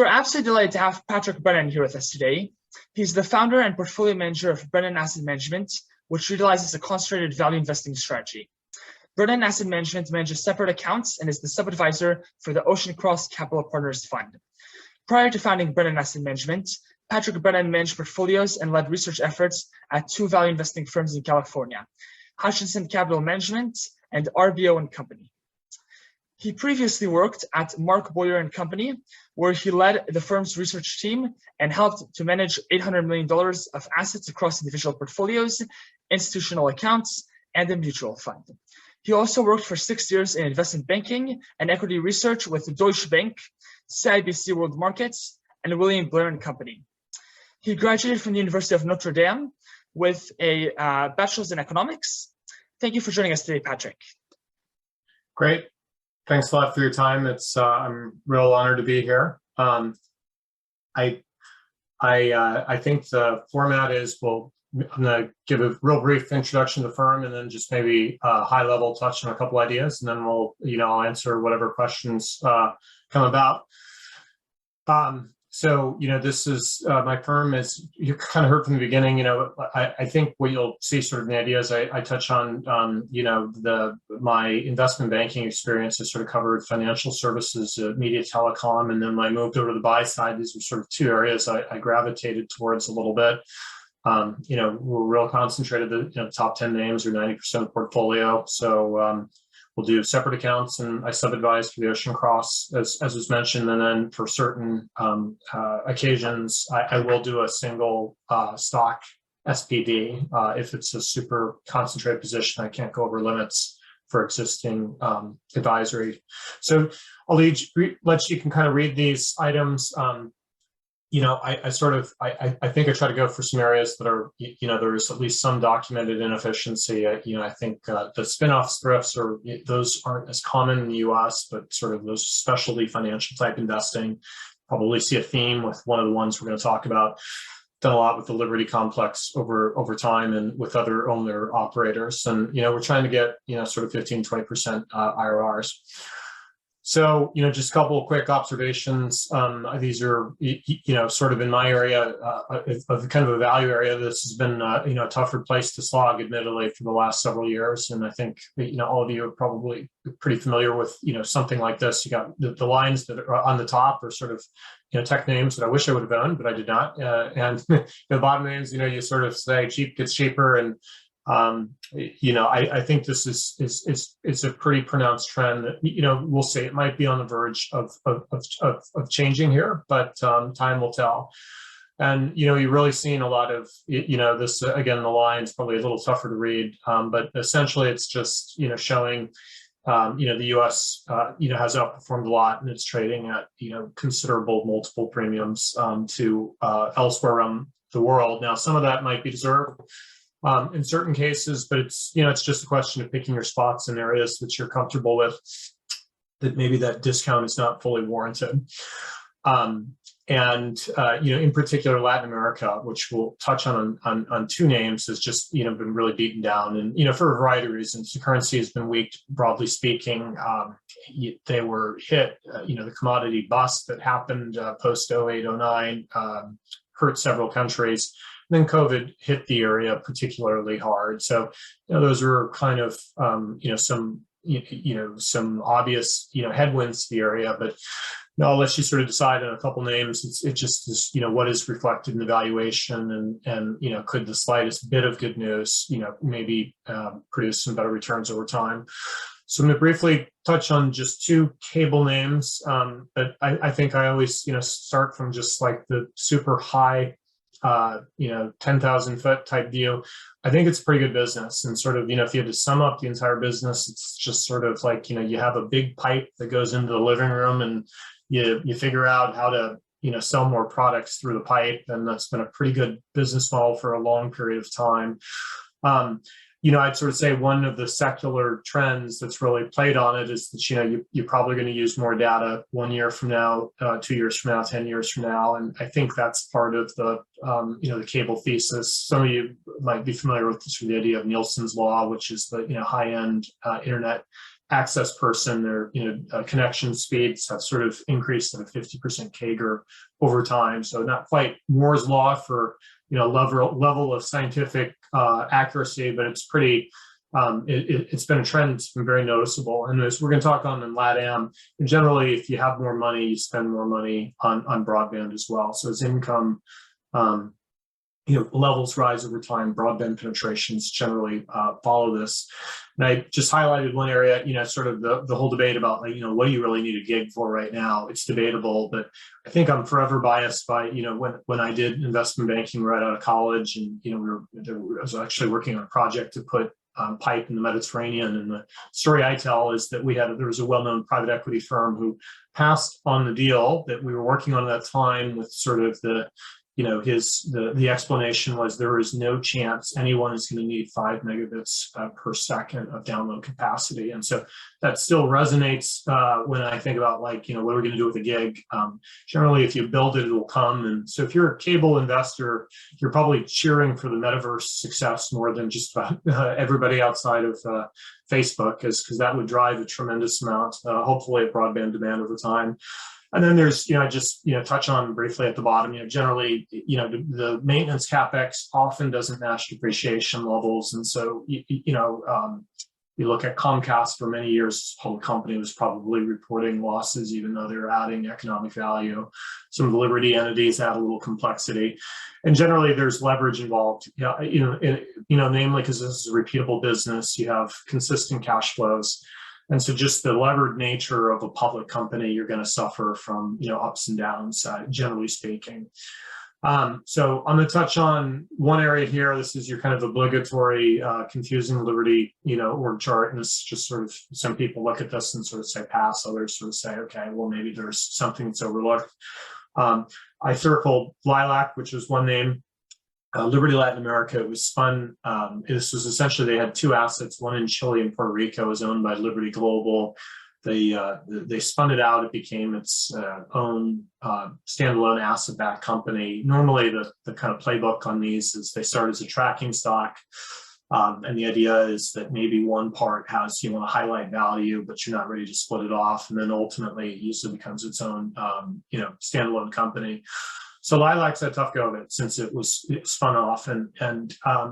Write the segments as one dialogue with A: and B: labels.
A: absolutely delighted to have Patrick Brennan here with us today. He's the founder and portfolio manager of Brennan Asset Management, which utilizes a concentrated value investing strategy. Brennan Asset Management manages separate accounts and is the sub-advisor for the Ocean Cross Capital Partners Fund. Prior to founding Brennan Asset Management, Patrick Brennan managed portfolios and led research efforts at two value investing firms in California, Hutchinson Capital Management and RBO and Company. He previously worked at Mark Boyer and Company, where he led the firm's research team and helped to manage $800 million of assets across individual portfolios, institutional accounts, and a mutual fund. He also worked for 6 years in investment banking and equity research with Deutsche Bank, CIBC World Markets, and William Blair and Company. He graduated from the University of Notre Dame with a bachelor's in economics. Thank you for joining us today, Patrick.
B: Great. Thanks a lot for your time. I'm real honored to be here. I think the format is I'm going to give a real brief introduction to the firm and then just maybe a high level touch on a couple ideas, and then I'll answer whatever questions come about. So, this is my firm, as you kind of heard from the beginning. I think what you'll see sort of in the ideas I touch on, my investment banking experience has sort of covered financial services, media, telecom, and then I moved over to the buy side. These were sort of two areas I gravitated towards a little bit. We're real concentrated, the top 10 names are 90% of the portfolio. So, we'll do separate accounts, and I sub-advise for the Ocean Cross, as was mentioned. And then for certain occasions, I will do a single stock SPD if it's a super concentrated position. I can't go over limits for existing advisory. So I'll let you can kind of read these items. I think I try to go for some areas that are, there is at least some documented inefficiency. I think the spin-off thrifts those aren't as common in the US, but sort of those specialty financial type investing, probably see a theme with one of the ones we're going to talk about. Done a lot with the Liberty complex over time and with other owner operators. And, we're trying to get, sort of 15-20% IRRs. So, just a couple of quick observations. These are, sort of in my area of kind of a value area. This has been, a tougher place to slog, admittedly, for the last several years. And I think, all of you are probably pretty familiar with, something like this. You got the lines that are on the top are sort of, tech names that I wish I would have owned, but I did not. And the bottom names, you sort of say cheap gets cheaper. And I think this is a pretty pronounced trend that, we'll see. It might be on the verge of changing here, but time will tell. And, you're really seeing a lot of, this, again, the line's probably a little tougher to read, but essentially it's just, showing, the US, has outperformed a lot, and it's trading at, considerable multiple premiums to elsewhere around the world. Now, some of that might be deserved in certain cases, but it's just a question of picking your spots in areas that you're comfortable with, that maybe that discount is not fully warranted. In particular, Latin America, which we'll touch on two names, has just, been really beaten down. And, for a variety of reasons. The currency has been weak, broadly speaking. They were hit, the commodity bust that happened post 08, 09, hurt several countries. Then COVID hit the area particularly hard. So, those were kind of, some obvious, headwinds to the area. But I'll let you sort of decide on a couple names. It just is, what is reflected in the valuation, and could the slightest bit of good news, maybe produce some better returns over time. So I'm going to briefly touch on just two cable names. But I think I always, start from just like the super high 10,000 foot type view. I think it's a pretty good business. And sort of, if you had to sum up the entire business, it's just sort of like, you have a big pipe that goes into the living room, and you figure out how to, sell more products through the pipe. And that's been a pretty good business model for a long period of time. I'd sort of say one of the secular trends that's really played on it is that, you're probably going to use more data 1 year from now, 2 years from now, 10 years from now. And I think that's part of the, the cable thesis. Some of you might be familiar with the idea of Nielsen's law, which is the, high-end internet access person, their connection speeds have sort of increased at a 50% CAGR over time. So not quite Moore's law for level of scientific accuracy, but it's pretty. It's been a trend that's been very noticeable. And as we're going to talk on in LATAM, and generally, if you have more money, you spend more money on broadband as well. So as income levels rise over time, broadband penetrations generally follow this. And I just highlighted one area, sort of the whole debate about what do you really need a gig for right now? It's debatable, but I think I'm forever biased by, when I did investment banking right out of college, and I was actually working on a project to put pipe in the Mediterranean. And the story I tell is that there was a well-known private equity firm who passed on the deal that we were working on at that time with sort of the explanation was there is no chance anyone is going to need 5 megabits per second of download capacity. And so that still resonates when I think about what are we going to do with a gig? Generally, if you build it, it will come. And so if you're a cable investor, you're probably cheering for the metaverse success more than just about everybody outside of Facebook, because that would drive a tremendous amount, hopefully, of broadband demand over time. And then there's, just, touch on briefly at the bottom, generally, the maintenance CapEx often doesn't match depreciation levels. And so, you look at Comcast for many years, the whole company was probably reporting losses, even though they're adding economic value. Some of the Liberty entities add a little complexity. And generally, there's leverage involved, namely because this is a repeatable business, you have consistent cash flows. And so just the levered nature of a public company, you're going to suffer from, ups and downs, generally speaking. So I'm going to touch on one area here. This is your kind of obligatory confusing Liberty, org chart. And it's just sort of, some people look at this and sort of say pass, others sort of say, okay, well, maybe there's something that's overlooked. I circled Lilac, which was one name. Liberty Latin America, it was spun. This was essentially, they had two assets, one in Chile and Puerto Rico. It was owned by Liberty Global. They spun it out. It became its own standalone asset-backed company. Normally, the kind of playbook on these is they start as a tracking stock. And the idea is that maybe one part has, you want to highlight value, but you're not ready to split it off. And then ultimately, it usually becomes its own, standalone company. So Lilac's had a tough go of it since it spun off, and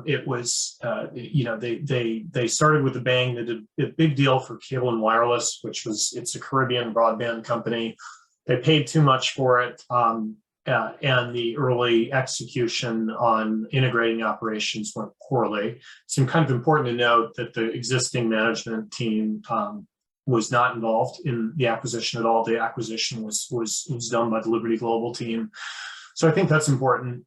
B: it was, they started with a bang. They did a big deal for Cable and Wireless, it's a Caribbean broadband company. They paid too much for it, and the early execution on integrating operations went poorly. So kind of important to note that the existing management team was not involved in the acquisition at all. The acquisition was done by the Liberty Global team. So I think that's important.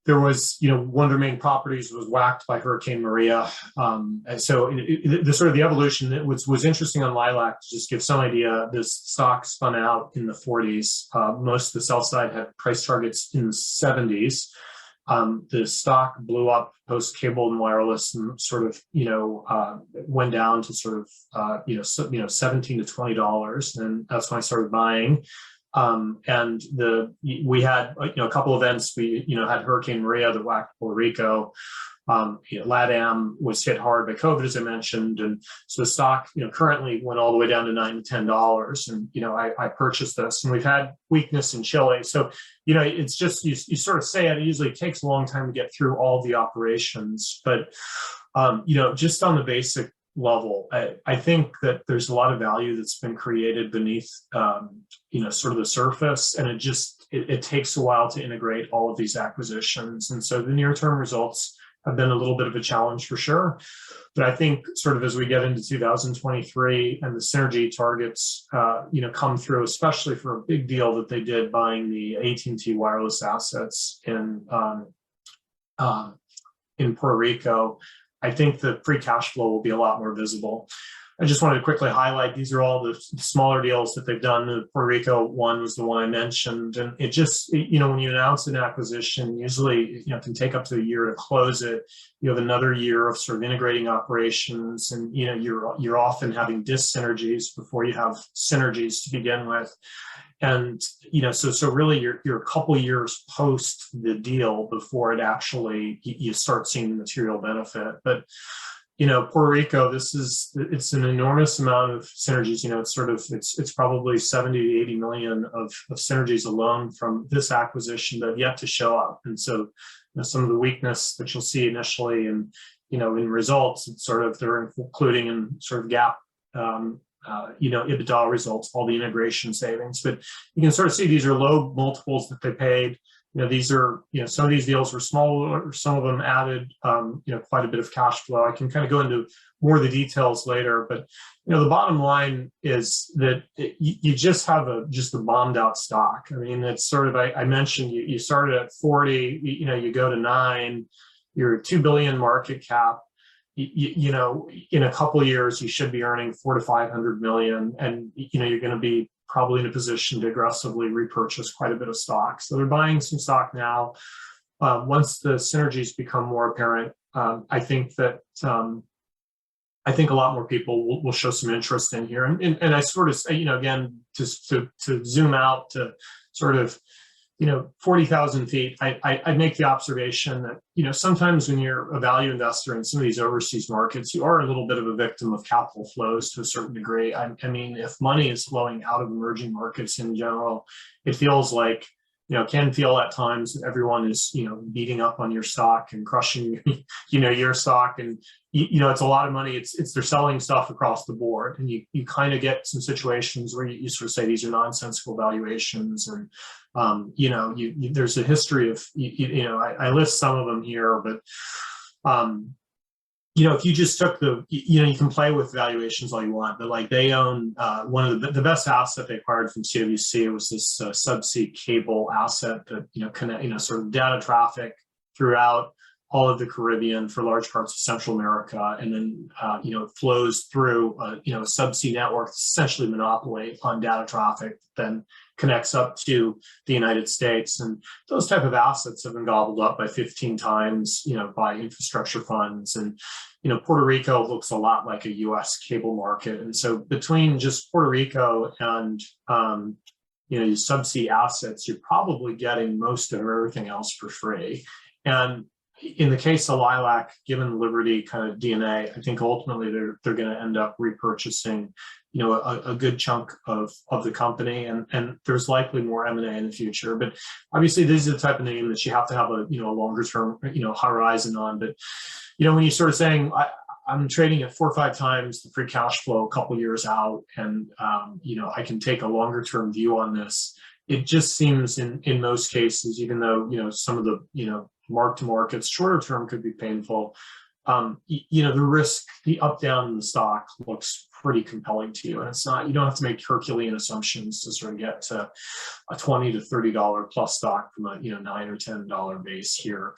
B: There was, one of their main properties was whacked by Hurricane Maria. And so the sort of the evolution that was interesting on Lilac, to just give some idea, this stock spun out in the 40s. Most of the sell side had price targets in the 70s. The stock blew up post Cable and Wireless and sort of, went down to sort of, $17 to $20. And that's when I started buying. And we had, a couple events. We, had Hurricane Maria that whacked Puerto Rico. LATAM was hit hard by COVID, as I mentioned. And so the stock, currently went all the way down to $9 to $10. And, I purchased this, and we've had weakness in Chile. So, it's just, you sort of say it usually takes a long time to get through all the operations, but, just on the basic level, I think that there's a lot of value that's been created beneath, sort of the surface, and it takes a while to integrate all of these acquisitions. And so the near-term results have been a little bit of a challenge for sure. But I think sort of as we get into 2023 and the synergy targets, come through, especially for a big deal that they did buying the AT&T wireless assets in Puerto Rico, I think the free cash flow will be a lot more visible. I just wanted to quickly highlight, these are all the smaller deals that they've done. The Puerto Rico one was the one I mentioned. And it just, when you announce an acquisition, usually, it can take up to a year to close it. You have another year of sort of integrating operations, and, you're often having dis-synergies before you have synergies to begin with. And, so really you're a couple years post the deal before it actually, you start seeing the material benefit. But, Puerto Rico, it's an enormous amount of synergies. It's probably 70 to 80 million of synergies alone from this acquisition that have yet to show up. And so, some of the weakness that you'll see initially in results, it's they're including in sort of GAAP, EBITDA results, all the integration savings. But you can sort of see these are low multiples that they paid. These are, some of these deals were smaller, some of them added, quite a bit of cash flow. I can kind of go into more of the details later, but, the bottom line is that you just have a bombed out stock. I mean, it's sort of, I mentioned you started at 40, you go to 9, you're 2 billion market cap. In a couple of years, you should be earning 400 to 500 million, and, you're going to be probably in a position to aggressively repurchase quite a bit of stock. So they're buying some stock now. Once the synergies become more apparent, I think a lot more people will show some interest in here. And I sort of, again, just to zoom out to sort of, 40,000 feet, I make the observation that, sometimes when you're a value investor in some of these overseas markets, you are a little bit of a victim of capital flows to a certain degree. I mean, if money is flowing out of emerging markets in general, it feels like, can feel at times that everyone is, beating up on your stock and crushing, your stock. And, it's a lot of money. It's they're selling stuff across the board. And you kind of get some situations where you sort of say these are nonsensical valuations. And, there's a history of, I list some of them here, but, if you just took you can play with valuations all you want, but like they own one of the best asset they acquired from CWC was this subsea cable asset that, connect, sort of data traffic throughout all of the Caribbean for large parts of Central America, and then, flows through, a subsea network, essentially monopoly on data traffic, then connects up to the United States. And those type of assets have been gobbled up by 15 times, by infrastructure funds. And, Puerto Rico looks a lot like a US cable market. And so between just Puerto Rico and, your subsea assets, you're probably getting most of everything else for free. And in the case of Lilac, given Liberty kind of DNA, I think ultimately they're going to end up repurchasing, a good chunk of the company, and there's likely more M&A in the future. But obviously, this is the type of name that you have to have a longer term horizon on. But when you're sort of saying I'm trading at 4 or 5 times the free cash flow a couple of years out, and I can take a longer term view on this. It just seems in most cases, even though some of the mark to markets shorter term could be painful, the risk, the up down in the stock looks pretty compelling to you, and it's not. You don't have to make Herculean assumptions to sort of get to a $20 to $30 plus stock from a $9 or $10 base here.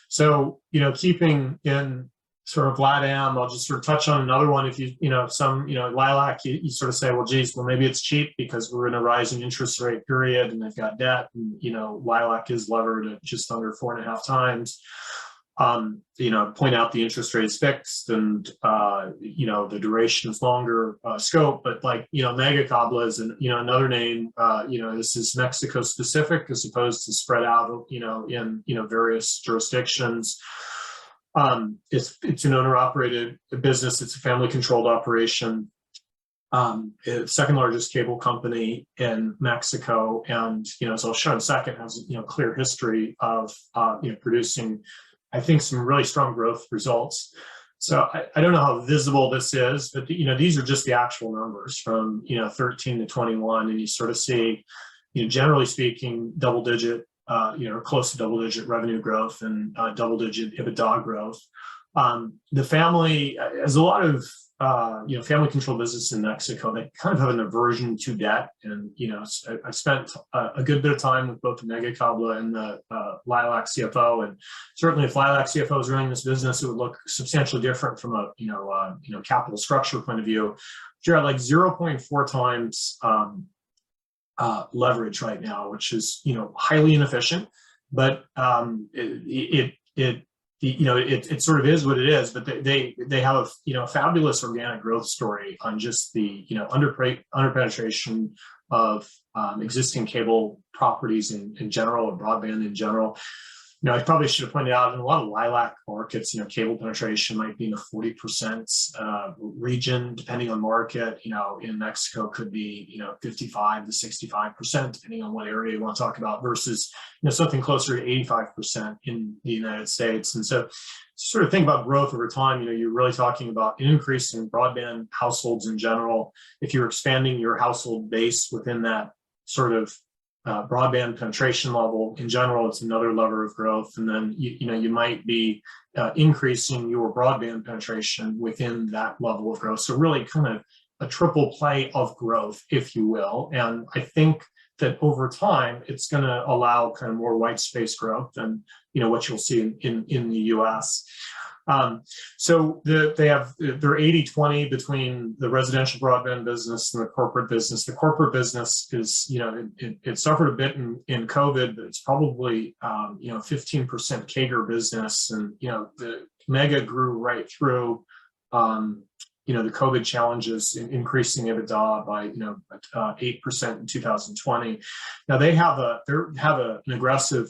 B: So keeping in sort of LATAM, I'll just sort of touch on another one. If Lilac, you sort of say, well, geez, well, maybe it's cheap because we're in a rising interest rate period and they've got debt, and, Lilac is levered at just under 4.5 times. Point out the interest rate is fixed and, the duration is longer, scope, but like, Mega Cabla is another name, this is Mexico specific as opposed to spread out, in, various jurisdictions. It's an owner-operated business. It's a family-controlled operation. It's second largest cable company in Mexico, and as I'll show in a second, has clear history of producing, I think, some really strong growth results. So I don't know how visible this is, but these are just the actual numbers from 13 to 21, and you sort of see, generally speaking, double-digit. Close to double-digit revenue growth and double-digit EBITDA growth. The family, as a lot of family-controlled business in Mexico, they kind of have an aversion to debt. And I spent a good bit of time with both the Mega Cabla and the Lilac CFO, and certainly if Lilac CFO was running this business, it would look substantially different from a capital structure point of view. You're at like 0.4 times. Leverage right now, which is highly inefficient, but it sort of is what it is. But they have a fabulous organic growth story on just the underpenetration of existing cable properties in general, or broadband in general. I probably should have pointed out in a lot of lilac markets, cable penetration might be in the 40% region, depending on market. In Mexico could be, 55 to 65%, depending on what area you want to talk about, versus, something closer to 85% in the United States. And so sort of think about growth over time, you're really talking about an increase in broadband households in general. If you're expanding your household base within that sort of broadband penetration level in general, it's another lever of growth. And then you might be increasing your broadband penetration within that level of growth. So really kind of a triple play of growth, if you will. And I think that over time, it's going to allow kind of more white space growth than what you'll see in the U.S. So they have their 80-20 between the residential broadband business and the corporate business. The corporate business is, it suffered a bit in COVID, but it's probably 15% CAGR business, and the Mega grew right through the COVID challenges, increasing EBITDA by 8% in 2020. Now they have an aggressive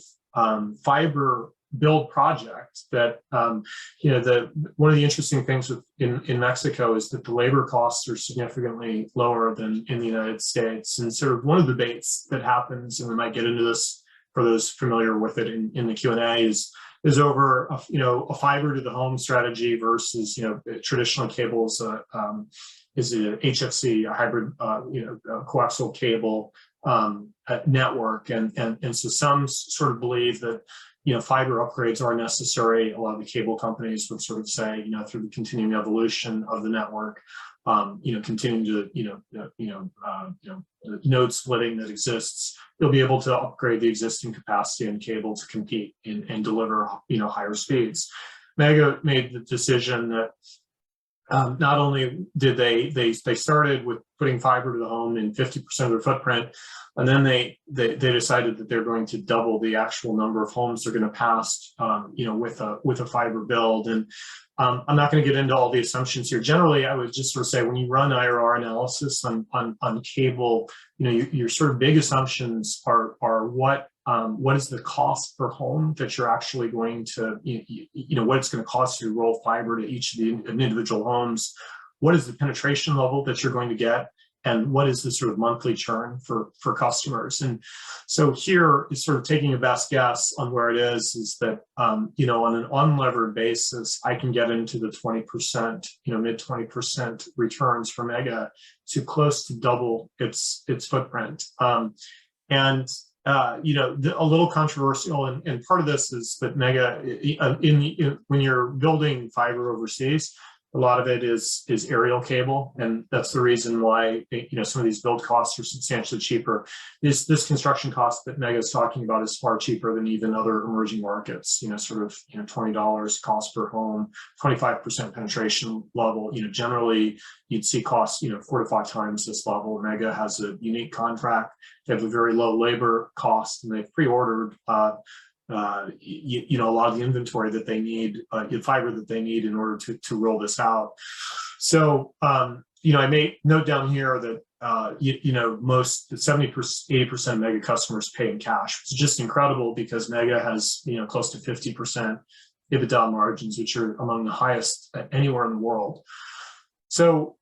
B: fiber build project that one of the interesting things in Mexico is that the labor costs are significantly lower than in the United States. And sort of one of the debates that happens, and we might get into this for those familiar with it in the Q&A, is over a fiber to the home strategy versus traditional cables is a HFC, a hybrid coaxial cable network, and so some sort of believe that fiber upgrades are necessary. A lot of the cable companies would sort of say, through the continuing evolution of the network, continuing to, node splitting that exists, you'll be able to upgrade the existing capacity in cable to compete and deliver, higher speeds. Mega made the decision that not only did they started with putting fiber to the home in 50% of their footprint, and then they decided that they're going to double the actual number of homes they're going to pass, with a fiber build. And I'm not going to get into all the assumptions here. Generally, I would just sort of say when you run IRR analysis on cable, your sort of big assumptions are what is the cost per home that you're actually going to, what it's going to cost you to roll fiber to each of the individual homes? What is the penetration level that you're going to get? And what is the sort of monthly churn for customers? And so here is sort of taking a best guess on where it is that, on an unlevered basis, I can get into the 20%, mid 20% returns for Mega to close to double its footprint. A little controversial, and part of this is that Mega, when you're building fiber overseas, a lot of it is aerial cable, and that's the reason why some of these build costs are substantially cheaper. This construction cost that Mega is talking about is far cheaper than even other emerging markets. $20 cost per home, 25% penetration level. Generally you'd see costs 4 to 5 times this level. Mega has a unique contract. They have a very low labor cost, and they've pre-ordered a lot of the inventory that they need, the fiber that they need in order to roll this out. So, I may note down here that, most 70%, 80% Mega customers pay in cash. It's just incredible because Mega has, close to 50% EBITDA margins, which are among the highest anywhere in the world. So,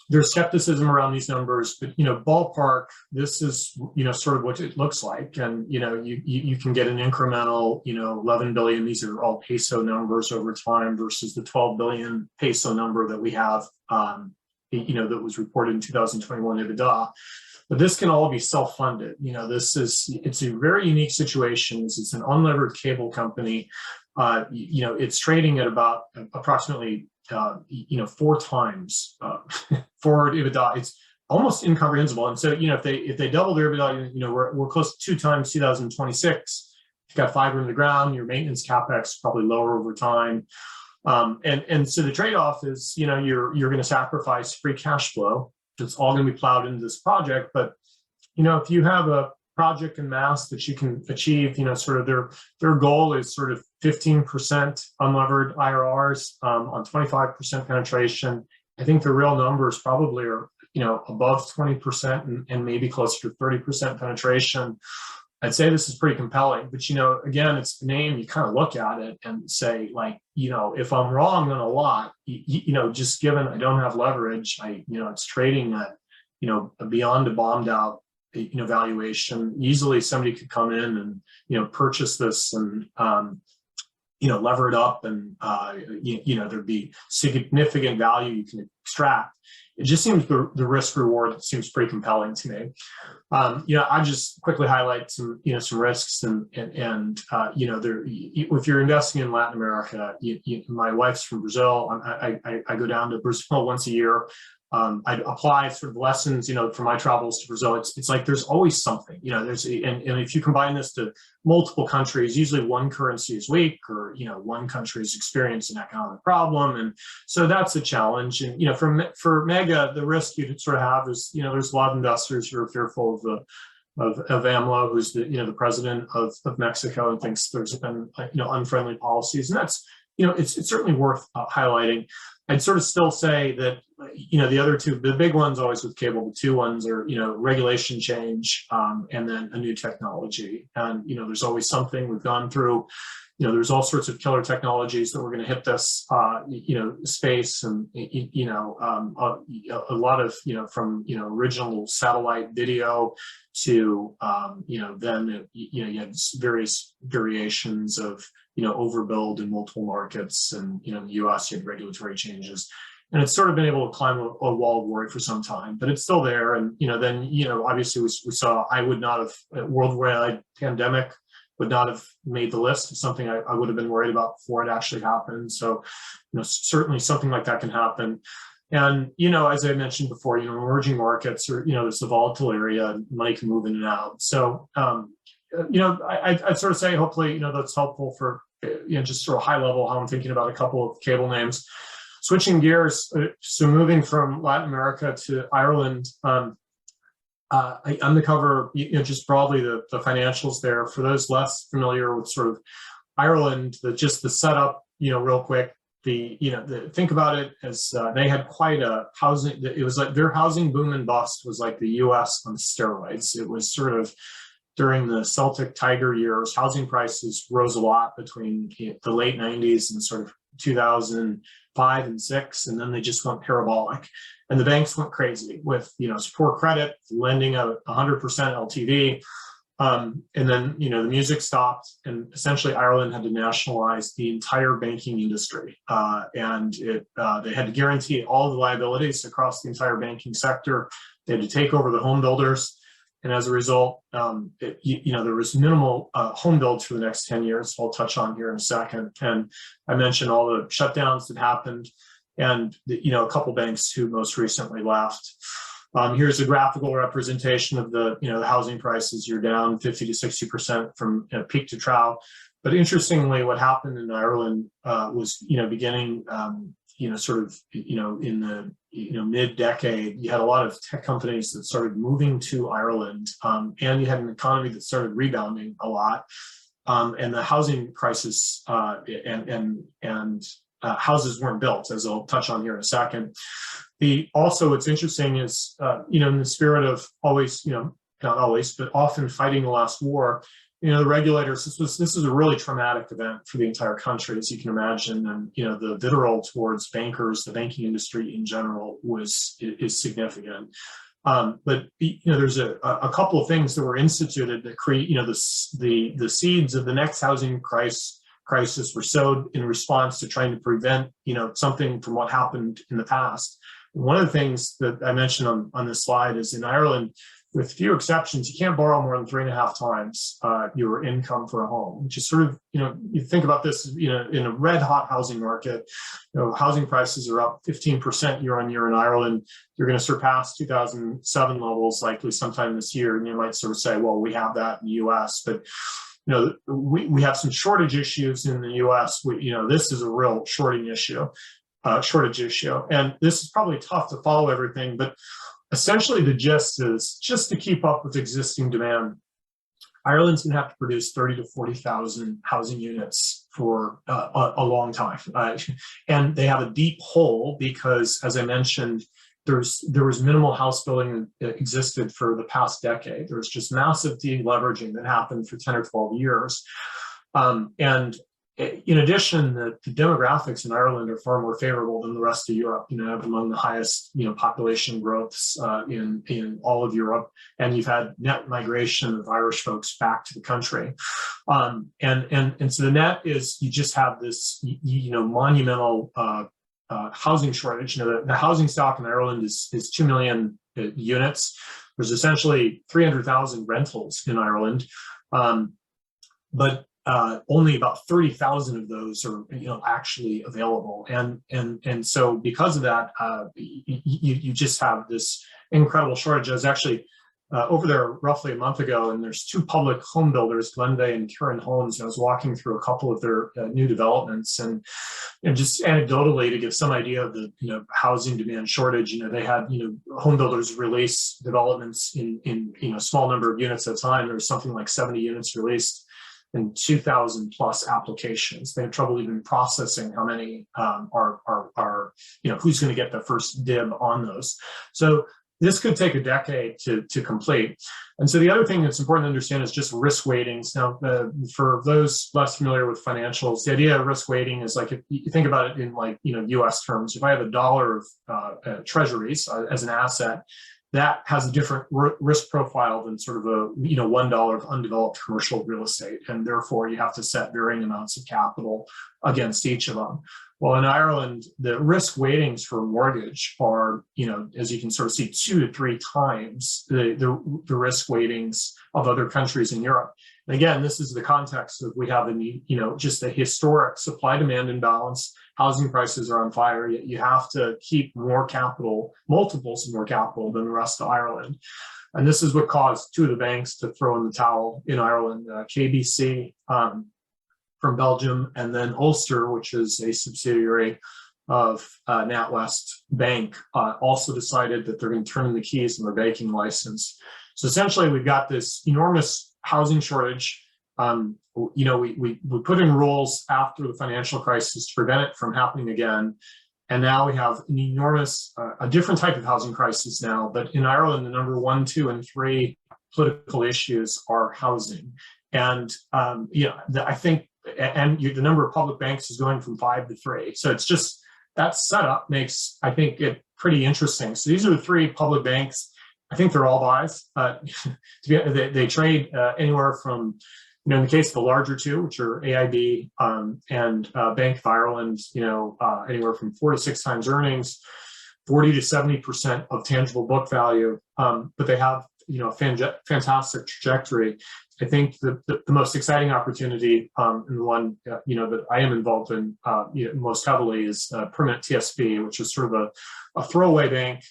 B: there's skepticism around these numbers, but ballpark, this is sort of what it looks like, and you can get an incremental 11 billion. These are all peso numbers over time versus the 12 billion peso number that we have, that was reported in 2021 EBITDA. But this can all be self-funded. It's a very unique situation. It's an unlevered cable company. It's trading at about approximately 4 times forward EBITDA. It's almost incomprehensible. And so, if they double their EBITDA, we're close to 2 times 2026. You've got fiber in the ground, your maintenance CapEx probably lower over time. And so the trade-off is, you're going to sacrifice free cash flow. It's all going to be plowed into this project. But, if you have a project in mass that you can achieve, sort of their goal is sort of 15% unlevered IRRs on 25% penetration. I think the real numbers probably are, above 20% and maybe closer to 30% penetration. I'd say this is pretty compelling, but again, it's the name. You kind of look at it and say, like, if I'm wrong on a lot, just given I don't have leverage, it's trading at, beyond a bombed out, valuation. Easily somebody could come in and, purchase this and, lever it up, and there'd be significant value you can extract. It just seems the risk reward seems pretty compelling to me. I just quickly highlight some risks, and there, if you're investing in Latin America, my wife's from Brazil. I go down to Brazil once a year. I apply sort of lessons, for my travels to Brazil. It's like there's always something, and if you combine this to multiple countries, usually one currency is weak, or one country is experiencing an economic problem, and so that's a challenge. And for mega, the risk you sort of have is there's a lot of investors who are fearful of AMLO, who's the president of Mexico, and thinks there's been unfriendly policies, and that's it's certainly worth highlighting. I'd sort of still say that, the other two, the big ones always with cable, the two ones are, regulation change, and then a new technology. And, there's always something we've gone through, there's all sorts of killer technologies that we're going to hit this, space, and, a lot of, from, original satellite video to, then, you had various variations of, overbuild in multiple markets, and in the US you had regulatory changes, and it's sort of been able to climb a wall of worry for some time, but it's still there. And then obviously we saw, I would not have, worldwide pandemic would not have made the list of something I would have been worried about before it actually happened. So certainly something like that can happen. And as I mentioned before, emerging markets, or it's a volatile area, money can move in and out. So I'd sort of say, hopefully, that's helpful for, just sort of high level how I'm thinking about a couple of cable names. Switching gears, so moving from Latin America to Ireland, I undercover, just broadly the financials there. For those less familiar with sort of Ireland, just the setup, real quick. Think about it as they had quite a housing. It was like their housing boom and bust was like the U.S. on steroids. It was sort of during the Celtic Tiger years, housing prices rose a lot between the late 90s and sort of 2005 and 6, and then they just went parabolic. And the banks went crazy with, poor credit, lending at 100% LTV. And then, the music stopped, and essentially Ireland had to nationalize the entire banking industry. And they had to guarantee all the liabilities across the entire banking sector. They had to take over the home builders. And as a result, there was minimal home builds for the next 10 years. I'll touch on here in a second. And I mentioned all the shutdowns that happened, and a couple banks who most recently left. Here's a graphical representation of the housing prices. You're down 50 to 60% from peak to trough. But interestingly, what happened in Ireland was beginning sort of in the mid-decade, you had a lot of tech companies that started moving to Ireland, and you had an economy that started rebounding a lot, and the housing crisis and houses weren't built, as I'll touch on here in a second. Also, what's interesting is, in the spirit of always, not always, but often fighting the last war, the regulators, this is a really traumatic event for the entire country, as you can imagine. And, the vitriol towards bankers, the banking industry in general is significant. But, there's a couple of things that were instituted that create, the seeds of the next housing crisis were sowed in response to trying to prevent, something from what happened in the past. And one of the things that I mentioned on this slide is in Ireland, with few exceptions, you can't borrow more than 3.5 times your income for a home, which is sort of, you think about this, in a red hot housing market, housing prices are up 15% year on year in Ireland. You're going to surpass 2007 levels likely sometime this year. And you might sort of say, well, we have that in the US, but we have some shortage issues in the US. This is a real shortage issue. And this is probably tough to follow everything, but essentially the gist is just to keep up with existing demand, Ireland's going to have to produce 30 to 40,000 housing units for a long time. And they have a deep hole because, as I mentioned, there was minimal house building that existed for the past decade. There was just massive deleveraging that happened for 10 or 12 years. And in addition, the demographics in Ireland are far more favorable than the rest of Europe. You know, have among the highest, population growths in all of Europe, and you've had net migration of Irish folks back to the country. And so the net is you just have this, monumental housing shortage. You know, the housing stock in Ireland is 2 million units. There's essentially 300,000 rentals in Ireland, but only about 30,000 of those are actually available, and so because of that, you just have this incredible shortage. I was actually over there roughly a month ago, and there's two public home builders, Glenveagh and Kieran Homes. I was walking through a couple of their new developments, and just anecdotally to give some idea of the housing demand shortage. They had home builders release developments in a small number of units at a time. There was something like 70 units released and 2,000 plus applications. They have trouble even processing how many are who's going to get the first dib on those. So this could take a decade to complete. And so the other thing that's important to understand is just risk weightings. Now, for those less familiar with financials, the idea of risk weighting is like, if you think about it in US terms, if I have $1 of treasuries as an asset, that has a different risk profile than sort of a $1 of undeveloped commercial real estate, and therefore you have to set varying amounts of capital against each of them. Well, in Ireland, the risk weightings for a mortgage are, as you can sort of see, 2 to 3 times the risk weightings of other countries in Europe. And again, this is the context of we have just a historic supply-demand imbalance. Housing prices are on fire, yet you have to keep more capital, multiples of more capital than the rest of Ireland. And this is what caused 2 of the banks to throw in the towel in Ireland, KBC from Belgium, and then Ulster, which is a subsidiary of NatWest Bank, also decided that they're going to turn in the keys on their banking license. So essentially, we've got this enormous housing shortage. We put in rules after the financial crisis to prevent it from happening again. And now we have an enormous, a different type of housing crisis now. But in Ireland, the number 1, 2, and 3 political issues are housing. And, I think, the number of public banks is going from 5 to 3. So it's just, that setup makes, I think, it pretty interesting. So these are the 3 public banks. I think they're all buys. They trade anywhere from, in the case of the larger 2, which are AIB and Bank of Ireland, anywhere from 4 to 6 times earnings, 40 to 70% of tangible book value. But they have, a fantastic trajectory. I think the most exciting opportunity, and the one that I am involved in most heavily, is Permanent TSB, which is sort of a throwaway bank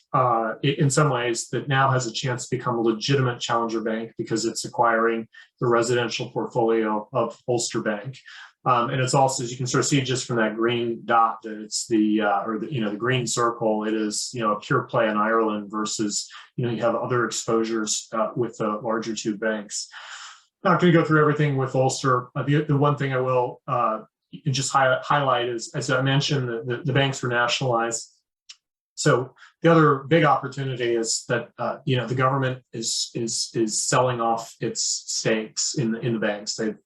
B: in some ways that now has a chance to become a legitimate challenger bank because it's acquiring the residential portfolio of Ulster Bank. And it's also, as you can sort of see just from that green dot, that it's the green circle. It is a pure play in Ireland versus you have other exposures with the larger 2 banks. Not going to go through everything with Ulster. The one thing I will just highlight is, as I mentioned, the banks were nationalized. So the other big opportunity is that the government is selling off its stakes in the banks. They're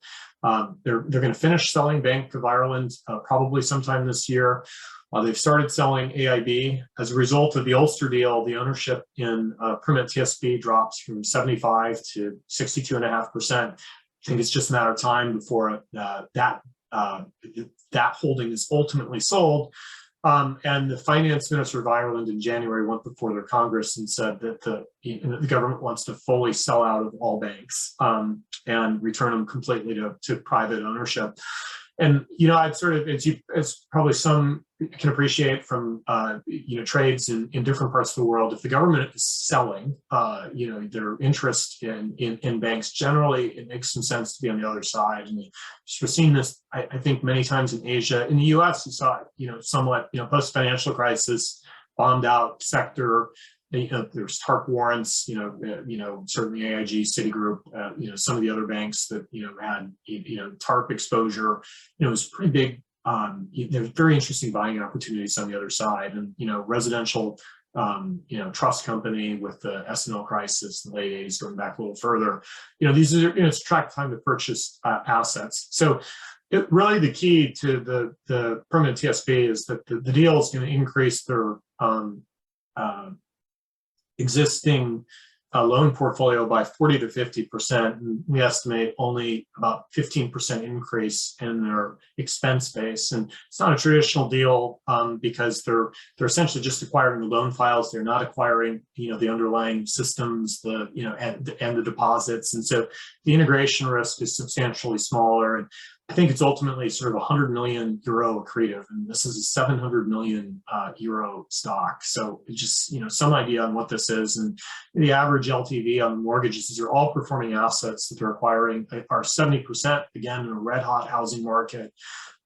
B: going to finish selling Bank of Ireland probably sometime this year. They've started selling AIB. As a result of the Ulster deal, the ownership in Permanent TSB drops from 75 to 62.5%. I think it's just a matter of time before that holding is ultimately sold. And the finance minister of Ireland in January went before their Congress and said that the government wants to fully sell out of all banks and return them completely to private ownership. And I'd sort of, it's probably some can appreciate from trades in different parts of the world. If the government is selling their interest in banks, generally it makes some sense to be on the other side. And we've seen this, I think, many times in Asia. In the US, you saw it, somewhat, post financial crisis, bombed out sector. There's TARP warrants, certainly AIG, Citigroup, some of the other banks that, had, TARP exposure, it was pretty big. There's very interesting buying opportunities on the other side. And, residential trust company with the S&L crisis in the late 80s, going back a little further. These are, it's attractive time to purchase assets. So really the key to the permanent TSB is that the deal is going to increase their existing loan portfolio by 40 to 50%. And we estimate only about 15% increase in their expense base. And it's not a traditional deal because they're essentially just acquiring the loan files. They're not acquiring, the underlying systems, and the deposits. And so the integration risk is substantially smaller. And I think it's ultimately sort of 100 million euro accretive, and this is a 700 million euro stock. So just, some idea on what this is. And the average LTV on the mortgages, these are all performing assets that they're acquiring, are 70%, again, in a red hot housing market.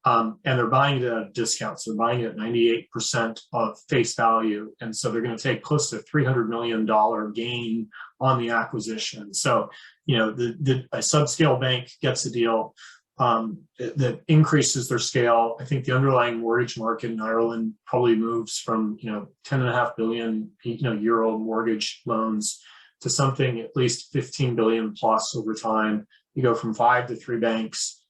B: And they're buying it at a discount. So they're buying it at 98% of face value. And so they're going to take close to $300 million gain on the acquisition. So, a subscale bank gets a deal that increases their scale. I think the underlying mortgage market in Ireland probably moves from 10.5 billion euro mortgage loans to something at least 15 billion plus over time. You go from 5 to 3 banks,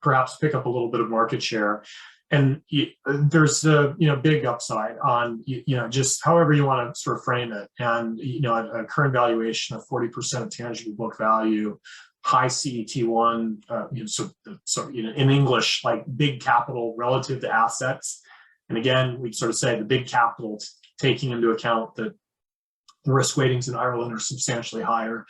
B: perhaps pick up a little bit of market share. And there's a big upside on just however you want to sort of frame it. And a current valuation of 40% of tangible book value, high CET1, so in English, like big capital relative to assets. And again, we sort of say the big capital, taking into account that the risk weightings in Ireland are substantially higher,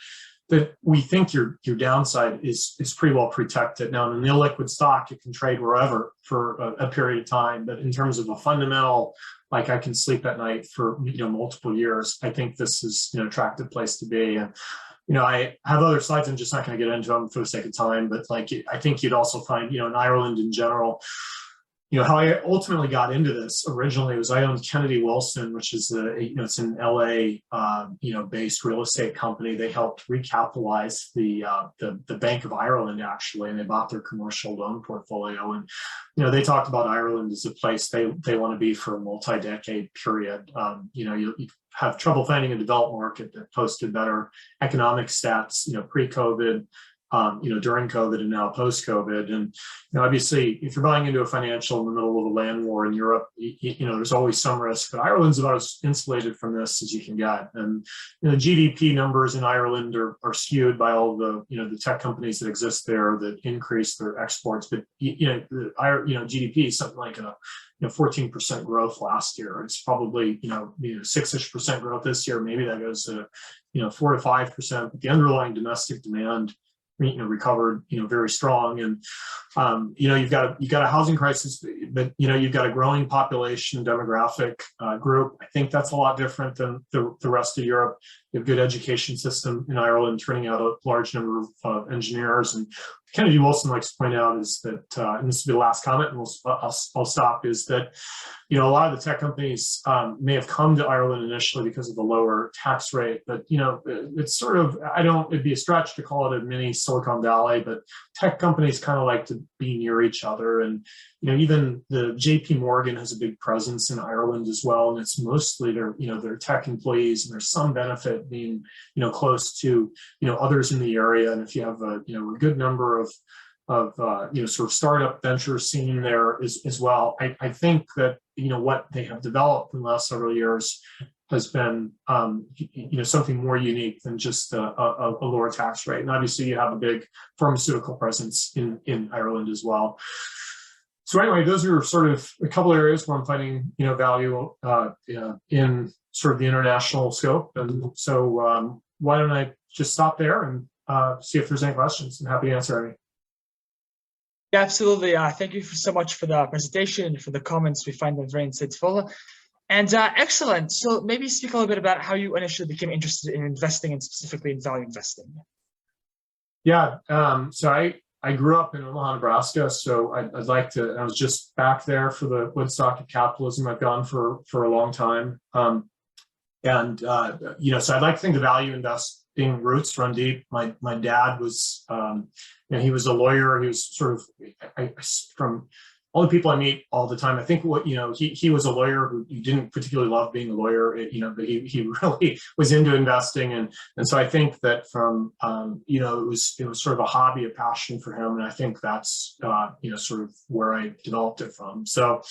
B: that we think your downside is pretty well protected. Now, in an illiquid stock, it can trade wherever for a period of time. But in terms of a fundamental, like I can sleep at night for multiple years, I think this is an attractive place to be. And I have other slides. I'm just not going to get into them for the sake of time. But I think you'd also find, in Ireland in general, how I ultimately got into this originally was I owned Kennedy Wilson, which is it's an LA, based real estate company. They helped recapitalize the Bank of Ireland, actually, and they bought their commercial loan portfolio. And, they talked about Ireland as a place they want to be for a multi-decade period. You have trouble finding a developed market that posted better economic stats, pre-COVID, during COVID and now post-COVID. And, obviously, if you're buying into a financial in the middle of a land war in Europe, there's always some risk. But Ireland's about as insulated from this as you can get. And, GDP numbers in Ireland are skewed by all the, the tech companies that exist there that increase their exports. But, GDP is something like a 14% growth last year. It's probably 6-ish% growth this year. Maybe that goes to 4 to 5%. But the underlying domestic demand recovered very strong. And you've got a housing crisis, but you've got a growing population demographic group. I think that's a lot different than the rest of Europe. You have a good education system in Ireland, turning out a large number of engineers. And Kennedy Wilson likes to point out is that, and this will be the last comment, and I'll stop, is that a lot of the tech companies may have come to Ireland initially because of the lower tax rate, but it's sort of, it'd be a stretch to call it a mini Silicon Valley, but tech companies kind of like to be near each other. And even the JP Morgan has a big presence in Ireland as well, and it's mostly their tech employees, and there's some benefit being close to others in the area. And if you have a good number of sort of startup venture scene there as well, I think that what they have developed in the last several years has been something more unique than just a lower tax rate. And obviously you have a big pharmaceutical presence in Ireland as well. So anyway, those are sort of a couple areas where I'm finding value in sort of the international scope. And so why don't I just stop there and see if there's any questions. I'm happy to answer any.
A: Yeah, absolutely. Thank you so much for the presentation and for the comments. We find them very insightful. And excellent. So maybe speak a little bit about how you initially became interested in investing and specifically in value investing.
B: Yeah. So I grew up in Omaha, Nebraska. So I was just back there for the Woodstock of capitalism. I've gone for a long time. So I'd like to think the value investing roots run deep. My dad was, he was a lawyer. He was sort of from all the people I meet all the time, I think he was a lawyer who didn't particularly love being a lawyer, but he really was into investing. And so I think that from, it was sort of a hobby, a passion for him. And I think that's, sort of where I developed it from. So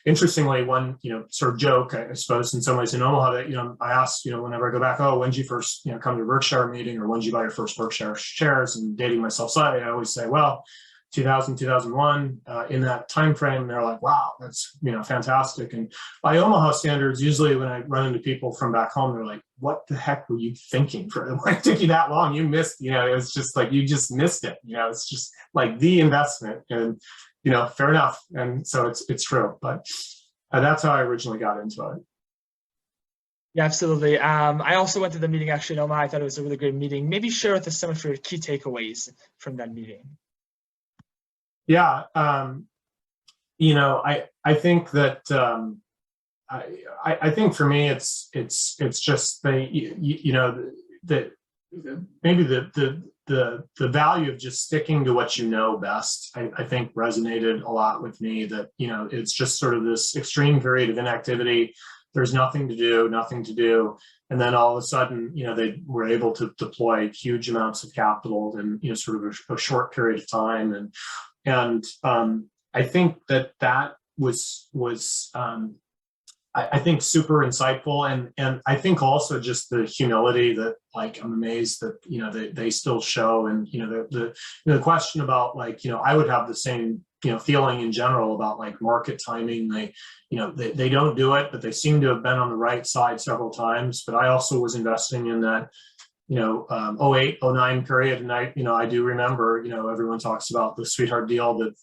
B: interestingly, one, sort of joke, I suppose, in some ways in Omaha that, I asked, whenever I go back, oh, when did you first, come to a Berkshire meeting, or when did you buy your first Berkshire shares? And dating myself slightly, I always say, well, 2000, 2001, in that time frame. And they're like, wow, that's, fantastic. And by Omaha standards, usually when I run into people from back home, they're like, what the heck were you thinking? Why it took you that long? You missed, it was just like, you just missed it. It's just like the investment. And, fair enough. And so it's true. But that's how I originally got into it.
A: Yeah, absolutely. I also went to the meeting actually in Omaha. I thought it was a really great meeting. Maybe share with us some of your key takeaways from that meeting.
B: Yeah, I think that I think for me it's just that maybe the value of just sticking to what you know best. I think resonated a lot with me. That it's just sort of this extreme period of inactivity. There's nothing to do, and then all of a sudden, they were able to deploy huge amounts of capital in sort of a short period of time, and I think that was I think super insightful, and I think also just the humility that I'm amazed that they still show, and the question about I would have the same feeling in general about market timing. They don't do it, but they seem to have been on the right side several times. But I also was investing in that 08, 09 period. And I do remember, everyone talks about the sweetheart deal that,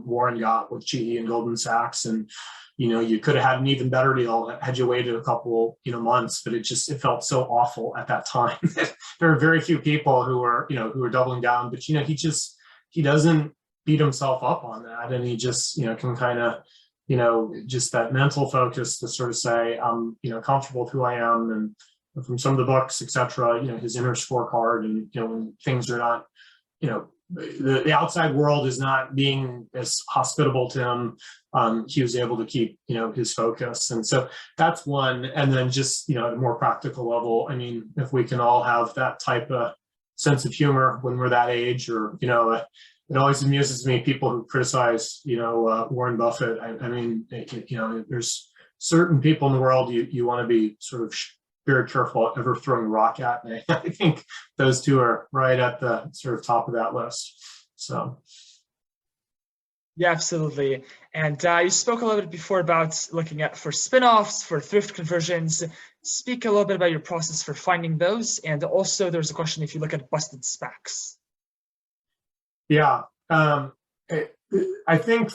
B: Warren got with GE and Goldman Sachs. And, you could have had an even better deal had you waited a couple, months, but it felt so awful at that time. There are very few people who are doubling down, but, he doesn't beat himself up on that. And he just, can kind of, just that mental focus to sort of say, I'm, comfortable with who I am, and from some of the books, et cetera, his inner scorecard, and, when things are not, the outside world is not being as hospitable to him, he was able to keep, his focus. And so that's one. And then just, at a more practical level, I mean, if we can all have that type of sense of humor when we're that age, or, it always amuses me, people who criticize, Warren Buffett. I mean, there's certain people in the world you want to be sort of very careful ever throwing a rock at. And I think those two are right at the sort of top of that list. So.
A: Yeah, absolutely. And you spoke a little bit before about looking at for spinoffs, for thrift conversions. Speak a little bit about your process for finding those. And also there's a question if you look at busted SPACs. Yeah.
B: I think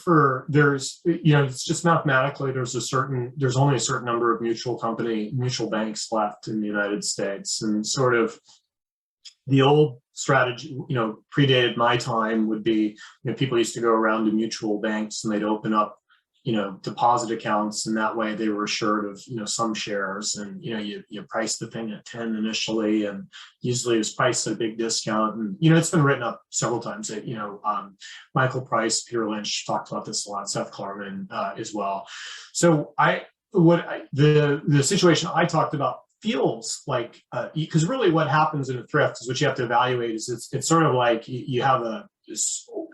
B: there's it's just mathematically, there's only a certain number of mutual banks left in the United States. And sort of the old strategy, predated my time, would be, people used to go around to mutual banks and they'd open up, deposit accounts, and that way they were assured of, some shares. And, you price the thing at 10 initially, and usually it was priced at a big discount. And, it's been written up several times that, Michael Price, Peter Lynch talked about this a lot, Seth Klarman as well. So the situation I talked about feels like, because really what happens in a thrift is, what you have to evaluate is it's sort of like you have a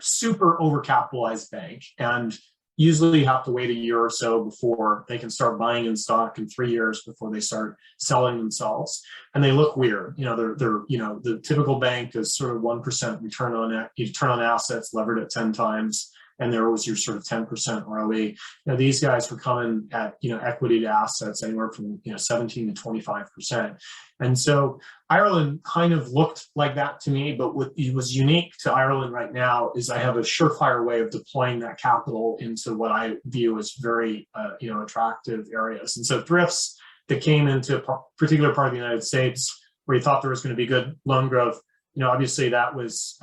B: super overcapitalized bank, and usually you have to wait a year or so before they can start buying in stock, and 3 years before they start selling themselves. And they look weird. They're the typical bank is sort of 1% return on assets levered at 10 times. And there was your sort of 10% ROE. These guys were coming at, equity to assets anywhere from, 17 to 25%. And so Ireland kind of looked like that to me, but what was unique to Ireland right now is I have a surefire way of deploying that capital into what I view as very, attractive areas. And so thrifts that came into a particular part of the United States where you thought there was going to be good loan growth, obviously that was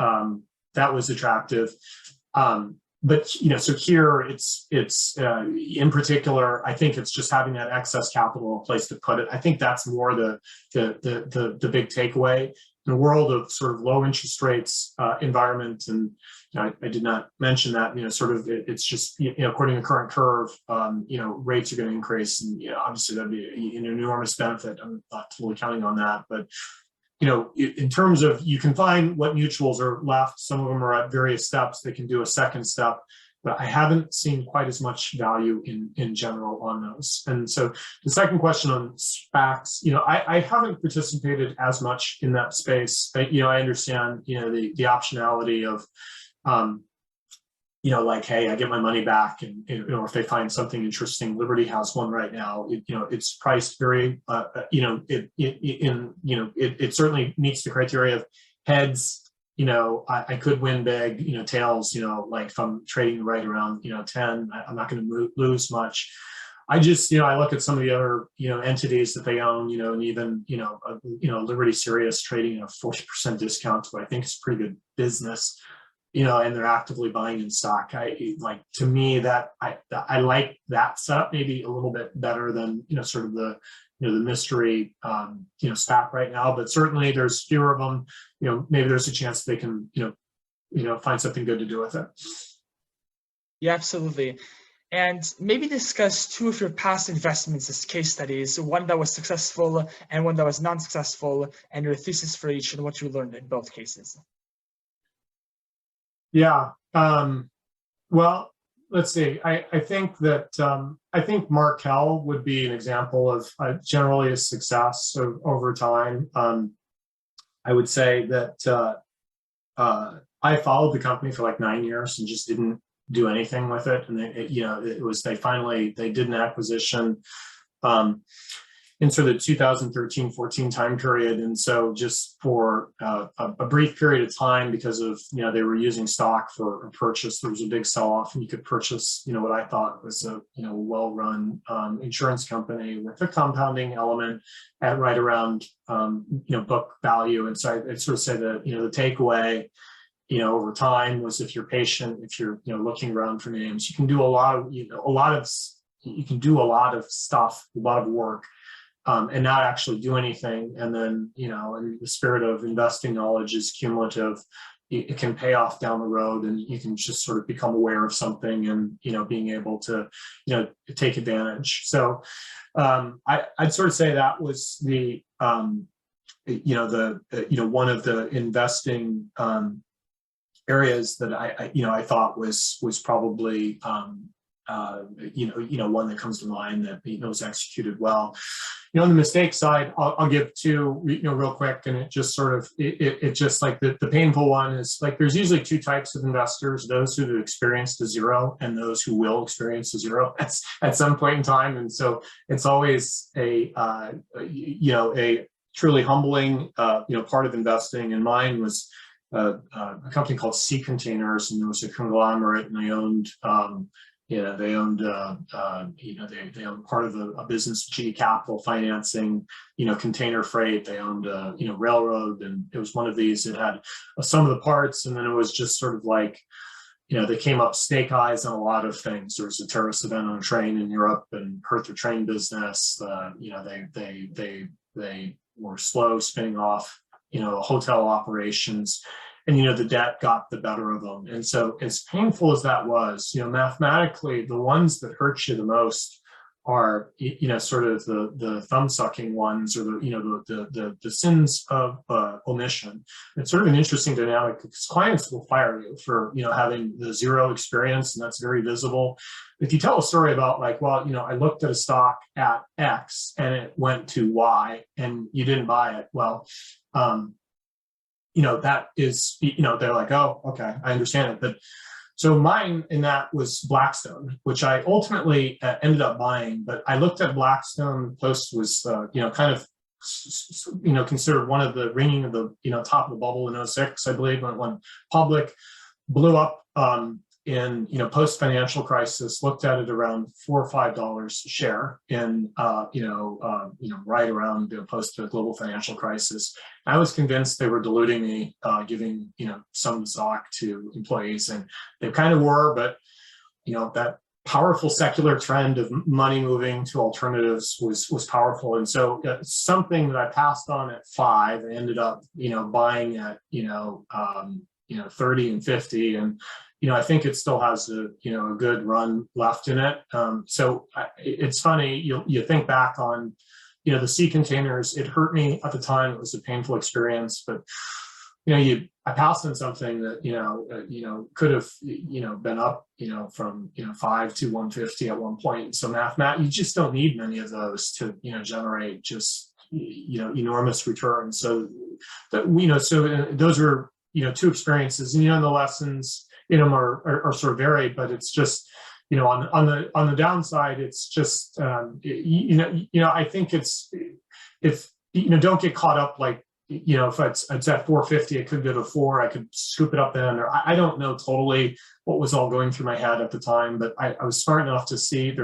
B: attractive. But so here it's in particular, I think it's just having that excess capital, a place to put it. I think that's more the big takeaway. in a world of sort of low interest rates environment, and I did not mention that, sort of it's just, according to the current curve, rates are going to increase, and obviously that'd be an enormous benefit. I'm not totally counting on that, but in terms of, you can find what mutuals are left. Some of them are at various steps. They can do a second step, but I haven't seen quite as much value in general on those. And so the second question on SPACs, I haven't participated as much in that space. I understand, the optionality of, like, hey, I get my money back, and if they find something interesting. Liberty has one right now. It's priced very, it certainly meets the criteria of heads. I could win big. Tails. Like if I'm trading right around 10, I'm not going to lose much. I just, I look at some of the other, entities that they own, and even, Liberty Sirius trading at a 40% discount, so I think it's a pretty good business. And they're actively buying in stock. To me, that I like that setup maybe a little bit better than, sort of the, the mystery, stock right now, but certainly there's fewer of them. Maybe there's a chance they can, find something good to do with it.
A: Yeah, absolutely. And maybe discuss two of your past investments as case studies, one that was successful and one that was non-successful, and your thesis for each and what you learned in both cases.
B: Yeah. Well, let's see. I think that I think Markel would be an example of generally a success over time. I would say that I followed the company for like 9 years and just didn't do anything with it. And they did an acquisition in sort of the 2013-14 time period. And so just for a brief period of time, because of, they were using stock for a purchase, there was a big sell-off, and you could purchase, what I thought was a, well-run insurance company with a compounding element at right around, book value. And so I'd sort of say that, the takeaway, over time was, if you're patient, if you're, looking around for names, you can do a lot of, you can do a lot of stuff, a lot of work, and not actually do anything. And then, in the spirit of investing, knowledge is cumulative. It can pay off down the road, and you can just sort of become aware of something and, being able to, take advantage. So I'd sort of say that was the, one of the investing areas that I thought was probably, one that comes to mind that, was executed well. On the mistake side, I'll give two, real quick, and it just sort of, it just like the painful one is like, there's usually two types of investors: those who have experienced a zero and those who will experience a zero at some point in time. And so it's always a truly humbling, part of investing. And mine was a company called Sea Containers, and it was a conglomerate, and they owned, they owned part of a business, GE Capital financing, container freight. They owned, railroad, and it was one of these that had a sum of the parts. And then it was just sort of like, they came up snake eyes on a lot of things. There was a terrorist event on a train in Europe and hurt their train business. They were slow spinning off, hotel operations. And, the debt got the better of them. And so as painful as that was, mathematically, the ones that hurt you the most are, sort of the thumb sucking ones, or the sins of omission. It's sort of an interesting dynamic, because clients will fire you for, having the zero experience, and that's very visible. If you tell a story about like, well, I looked at a stock at X and it went to Y and you didn't buy it. Well, that is, they're like, oh, okay, I understand it. But so mine in that was Blackstone, which I ultimately ended up buying. But I looked at Blackstone post was, kind of, considered one of the ringing of the, top of the bubble in 06, I believe, when it went public, blew up in, post financial crisis. Looked at it around $4 or $5 a share in, right around post the global financial crisis. I was convinced they were diluting me, giving, some stock to employees, and they kind of were, but, that powerful secular trend of money moving to alternatives was powerful. And so something that I passed on at 5, I ended up, buying at, 30 and 50. And, I think it still has a good run left in it. So it's funny, you think back on, the sea containers, it hurt me at the time. It was a painful experience, but I passed on something that, could have, been up, from, 5 to 150 at one point. So you just don't need many of those to, generate just, enormous returns. So that, so those are, 2 experiences, and, the lessons in them are sort of varied, but it's just, on the downside, it's just, I think if, don't get caught up like, if it's at 450, it could go to 4. I could scoop it up then, or I don't know totally what was all going through my head at the time, but I was smart enough to see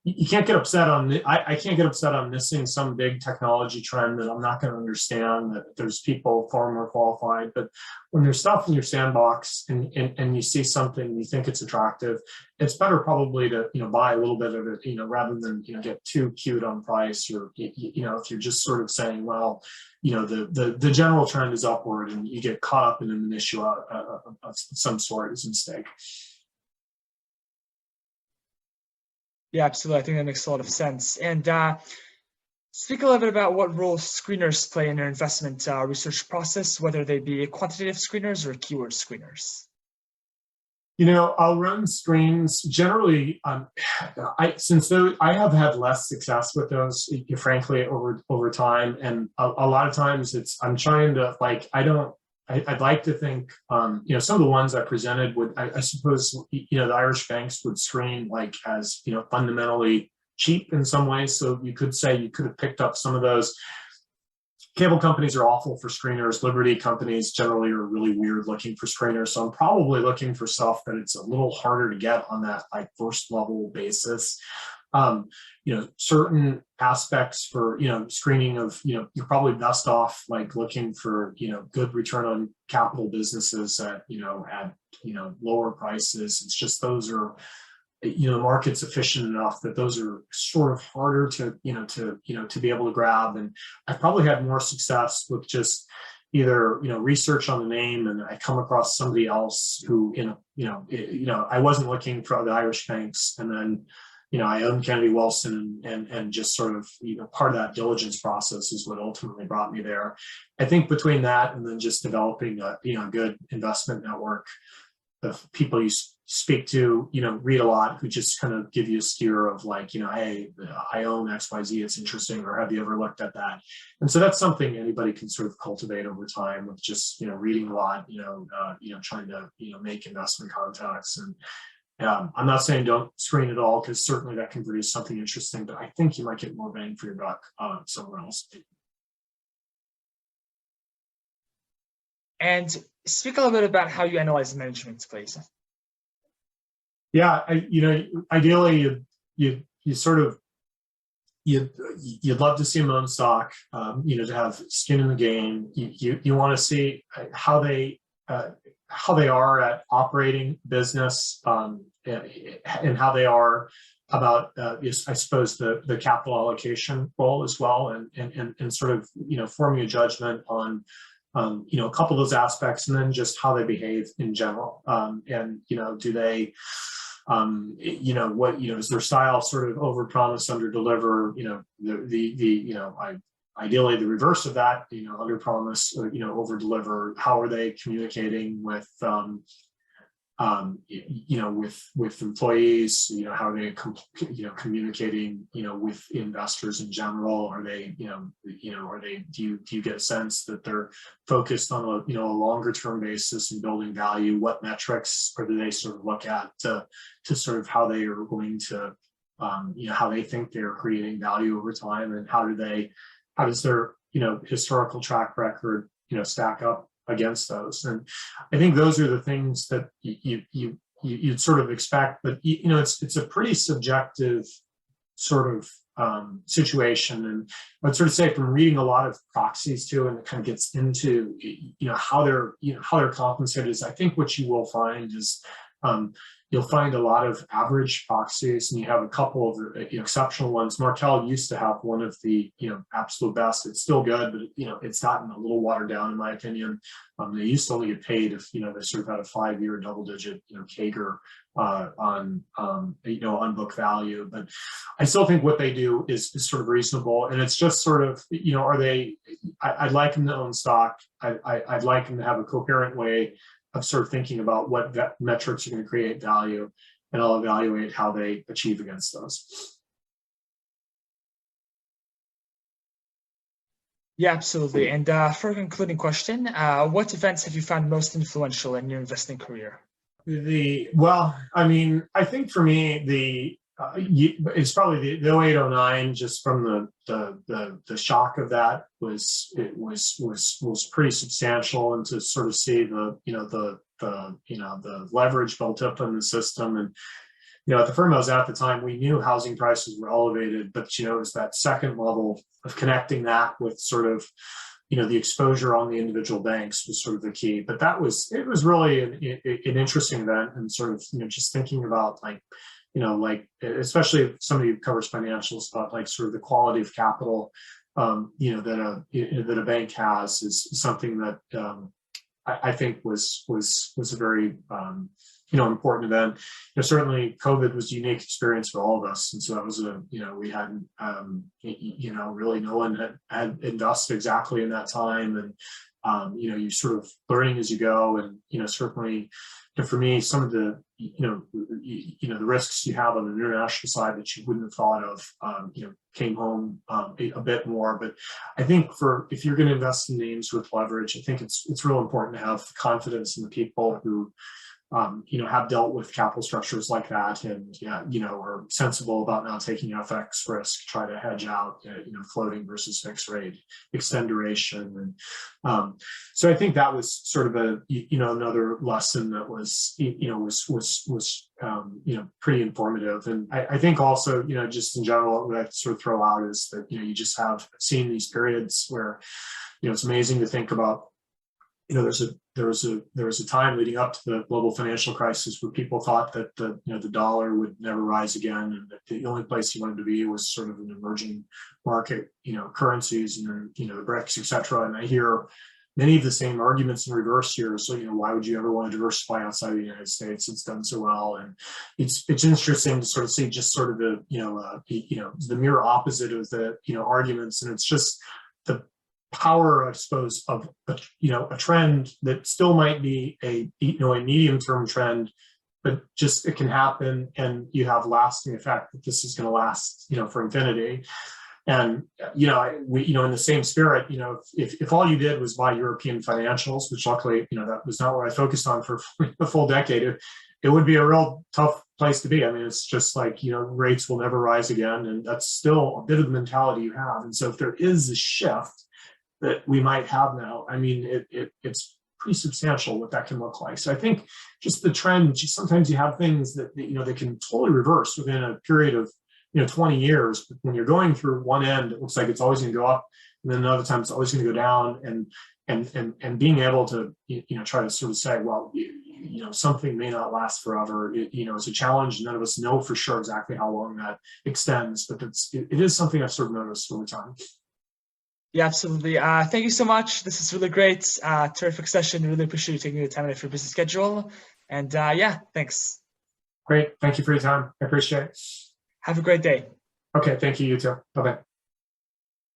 B: you can't get upset on, I can't get upset on missing some big technology trend that I'm not going to understand, that there's people far more qualified. But when there's stuff in your sandbox and you see something, you think it's attractive, it's better probably to, buy a little bit of it, rather than, get too cute on price, or, if you're just sort of saying, well, the general trend is upward and you get caught up in an minutiae of some sort is a mistake.
A: Yeah, absolutely. I think that makes a lot of sense. And speak a little bit about what role screeners play in your investment research process, whether they be quantitative screeners or keyword screeners.
B: I'll run screens generally. I have had less success with those, frankly, over time, and a lot of times I'm trying to I'd like to think, some of the ones I presented would, I suppose, the Irish banks would screen as, fundamentally cheap in some ways. So you could say you could have picked up some of those. Cable companies are awful for screeners. Liberty companies generally are really weird looking for screeners. So I'm probably looking for stuff that it's a little harder to get on that first level basis. Certain aspects for, screening of, you're probably best off looking for, good return on capital businesses at, lower prices. It's just, those are, the market's efficient enough that those are sort of harder to be able to grab. And I've probably had more success with just either, research on the name, and I come across somebody else who, I wasn't looking for the Irish banks, and then, I own Kennedy Wilson, and just sort of, part of that diligence process is what ultimately brought me there. I think between that and then just developing a, good investment network of people you speak to, read a lot, who just kind of give you a steer of hey, I own XYZ, it's interesting, or have you ever looked at that? And so that's something anybody can sort of cultivate over time with just, reading a lot, trying to, make investment contacts. And I'm not saying don't screen at all, because certainly that can produce something interesting, but I think you might get more bang for your buck somewhere else.
A: And speak a little bit about how you analyze management, please.
B: Yeah, ideally you'd love to see them own stock, to have skin in the game. You want to see how they are at operating business, and how they are about, I suppose, the capital allocation role as well, and sort of, forming a judgment on, a couple of those aspects, and then just how they behave in general. And, do they, is their style sort of over promise, under deliver, ideally the reverse of that, under promise, over deliver. How are they communicating with, with employees? How are they, communicating, with investors in general? Are they, do you get a sense that they're focused on a longer term basis and building value? What metrics, or do they sort of look at to sort of how they are going to, how they think they're creating value over time, and how does their, historical track record, stack up against those? And I think those are the things that you'd sort of expect, but it's a pretty subjective sort of situation. And I'd sort of say, from reading a lot of proxies too, and it kind of gets into how they're compensated, is I think what you will find is you'll find a lot of average proxies, and you have a couple of exceptional ones. Markel used to have one of the absolute best. It's still good, but it's gotten a little watered down in my opinion. They used to only get paid if they sort of had a 5-year double-digit CAGR on book value. But I still think what they do is sort of reasonable, and it's just sort of are they? I'd like them to own stock. I'd like them to have a coherent way of sort of thinking about what metrics are going to create value, and I'll evaluate how they achieve against those.
A: Yeah, absolutely. And for a concluding question, what events have you found most influential in your investing career?
B: I think for me, it's probably the 08-09, just from the shock of that was pretty substantial, and to sort of see the leverage built up in the system. And at the firm I was at the time, we knew housing prices were elevated, but it was that second level of connecting that with sort of the exposure on the individual banks was sort of the key. But it was really an interesting event, and sort of just thinking about especially if somebody who covers financials, about sort of the quality of capital that a bank has is something that I think was a very important event. Certainly COVID was a unique experience for all of us, and so that was we hadn't really no one had invested exactly in that time, and you sort of learning as you go, and certainly for me, some of the the risks you have on the international side that you wouldn't have thought of came home a bit more. But I think if you're going to invest in names with leverage, I think it's real important to have confidence in the people who have dealt with capital structures like that, and are sensible about not taking FX risk, try to hedge out floating versus fixed rate, extend duration. And so I think that was sort of another lesson that was pretty informative. And I think also just in general, what I sort of throw out is that you just have seen these periods where it's amazing to think about. There was a time leading up to the global financial crisis where people thought that the dollar would never rise again, and that the only place you wanted to be was sort of an emerging market currencies, and the BRICS, et cetera. And I hear many of the same arguments in reverse here. So why would you ever want to diversify outside of the United States? It's done so well, and it's interesting to sort of see just sort of the mirror opposite of the arguments, and it's just the power, I suppose, of a trend that still might be a medium-term trend, but just it can happen, and you have lasting effect that this is going to last for infinity. And in the same spirit, if all you did was buy European financials, which luckily that was not what I focused on for a full decade, it would be a real tough place to be. I mean, it's just like rates will never rise again, and that's still a bit of the mentality you have. And so if there is a shift that we might have now, I mean, it's pretty substantial what that can look like. So I think just the trend, sometimes you have things that they can totally reverse within a period of 20 years. But when you're going through one end, it looks like it's always going to go up, and then another time it's always going to go down. And being able to try to sort of say, well, something may not last forever. It's a challenge. None of us know for sure exactly how long that extends, but it is something I've sort of noticed over time.
A: Yeah, absolutely. Thank you so much. This is really great. Terrific session. Really appreciate you taking the time out of your busy schedule. And yeah, thanks.
B: Great. Thank you for your time. I appreciate it.
A: Have a great day.
B: Okay. Thank you. You too. Bye-bye.